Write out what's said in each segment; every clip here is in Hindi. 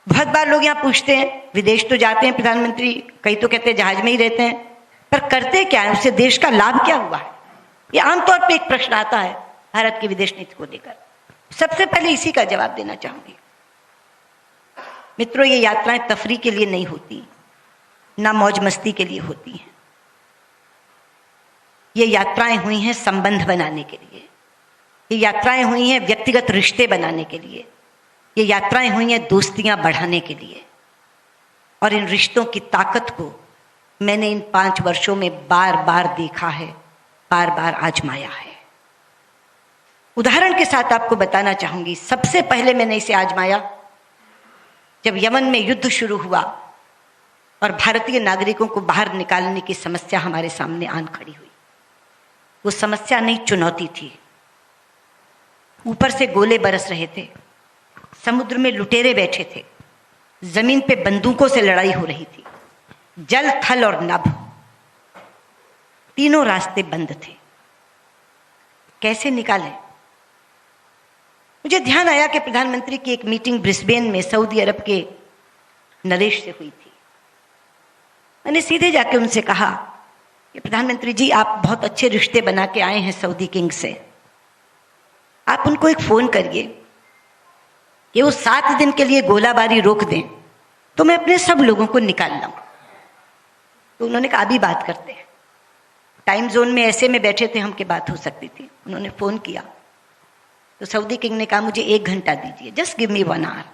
बहुत बार लोग यहाँ पूछते हैं, विदेश तो जाते हैं प्रधानमंत्री, कई तो कहते हैं जहाज में ही रहते हैं, पर करते क्या है, उससे देश का लाभ क्या हुआ है? ये आमतौर पे एक प्रश्न आता है भारत की विदेश नीति को लेकर। सबसे पहले इसी का जवाब देना चाहूंगी। मित्रों, ये यात्राएं तफरीह के लिए नहीं होती, ना मौज मस्ती के लिए होती हैं। ये यात्राएं हुई हैं संबंध बनाने के लिए, ये यात्राएं हुई हैं व्यक्तिगत रिश्ते बनाने के लिए, ये यात्राएं हुई हैं दोस्तियां बढ़ाने के लिए। और इन रिश्तों की ताकत को मैंने इन 5 वर्षों में बार बार देखा है, बार बार आजमाया है। उदाहरण के साथ आपको बताना चाहूंगी। सबसे पहले मैंने इसे आजमाया जब यमन में युद्ध शुरू हुआ और भारतीय नागरिकों को बाहर निकालने की समस्या हमारे सामने आन खड़ी हुई। वो समस्या नहीं, चुनौती थी। ऊपर से गोले बरस रहे थे, समुद्र में लुटेरे बैठे थे, जमीन पे बंदूकों से लड़ाई हो रही थी, जल, थल और नभ, तीनों रास्ते बंद थे। कैसे निकालें? मुझे ध्यान आया कि प्रधानमंत्री की एक मीटिंग ब्रिस्बेन में सऊदी अरब के नरेश से हुई थी। मैंने सीधे जाके उनसे कहा कि प्रधानमंत्री जी, आप बहुत अच्छे रिश्ते बना के आए हैं सऊदी किंग से, आप उनको एक फोन करिए कि वो 7 दिन के लिए गोलाबारी रोक दें तो मैं अपने सब लोगों को निकाल लाऊं। तो उन्होंने कहा अभी बात करते हैं। टाइम जोन में ऐसे में बैठे थे हम कि बात हो सकती थी। उन्होंने फोन किया तो सऊदी किंग ने कहा मुझे 1 घंटा दीजिए, जस्ट गिव मी 1 आवर।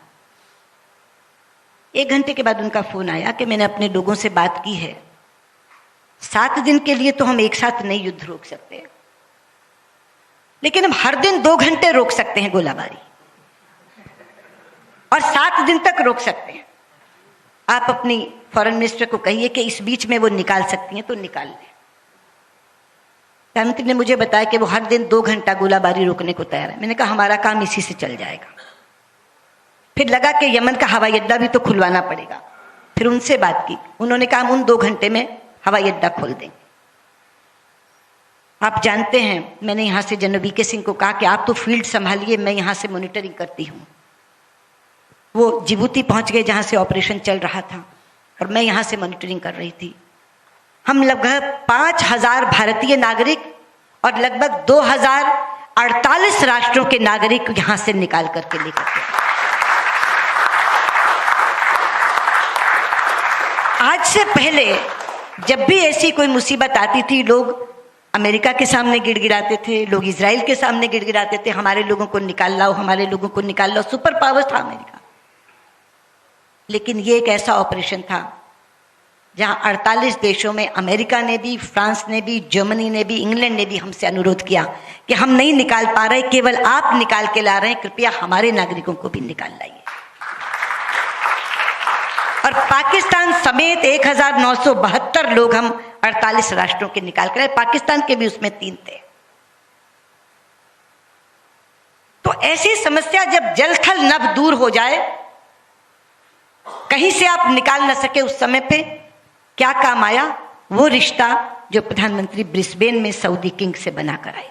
1 घंटे के बाद उनका फोन आया कि मैंने अपने लोगों से बात की है, 7 दिन के लिए तो हम एक साथ नहीं युद्ध रोक सकते, लेकिन हम हर दिन 2 घंटे रोक सकते हैं गोलाबारी, और 7 दिन तक रोक सकते हैं। आप अपनी फॉरेन मिनिस्टर को कहिए कि इस बीच में वो निकाल सकती हैं तो निकाल लें। प्रधानमंत्री ने मुझे बताया कि वो हर दिन 2 घंटा गोलाबारी रोकने को तैयार है। मैंने कहा हमारा काम इसी से चल जाएगा। फिर लगा कि यमन का हवाई अड्डा भी तो खुलवाना पड़ेगा। फिर उनसे बात की, उन्होंने कहा हम उन 2 घंटे में हवाई अड्डा खोल देंगे। आप जानते हैं, मैंने यहाँ से जनरल वीके सिंह को कहा कि आप तो फील्ड संभालिए, मैं यहाँ से मॉनिटरिंग करती हूँ। वो जिबूती पहुँच गए जहाँ से ऑपरेशन चल रहा था, और मैं यहाँ से मॉनिटरिंग कर रही थी। हम लगभग 5000 भारतीय नागरिक और लगभग 2048 राष्ट्रों के नागरिक यहाँ से निकाल करके लेकर गए। आज से पहले जब भी ऐसी कोई मुसीबत आती थी, लोग अमेरिका के सामने गिड़गिड़ाते थे, लोग इजराइल के सामने गिड़गिड़ाते थे, हमारे लोगों को निकाल लाओ, हमारे लोगों को निकाल लाओ। सुपर पावर था अमेरिका। लेकिन ये एक ऐसा ऑपरेशन था जहां 48 देशों में अमेरिका ने भी, फ्रांस ने भी, जर्मनी ने भी, इंग्लैंड ने भी हमसे अनुरोध किया कि हम नहीं निकाल पा रहे, केवल आप निकाल के ला रहे हैं, कृपया हमारे नागरिकों को भी निकाल लाइए। और पाकिस्तान समेत 1972 लोग हम 48 राष्ट्रों के निकाल कर, पाकिस्तान के भी उसमें 3 थे। तो ऐसी समस्या जब जल थल नभ दूर हो जाए, कहीं से आप निकाल न सके, उस समय पे क्या काम आया? वो रिश्ता जो प्रधानमंत्री ब्रिस्बेन में सऊदी किंग से बनाकर आए।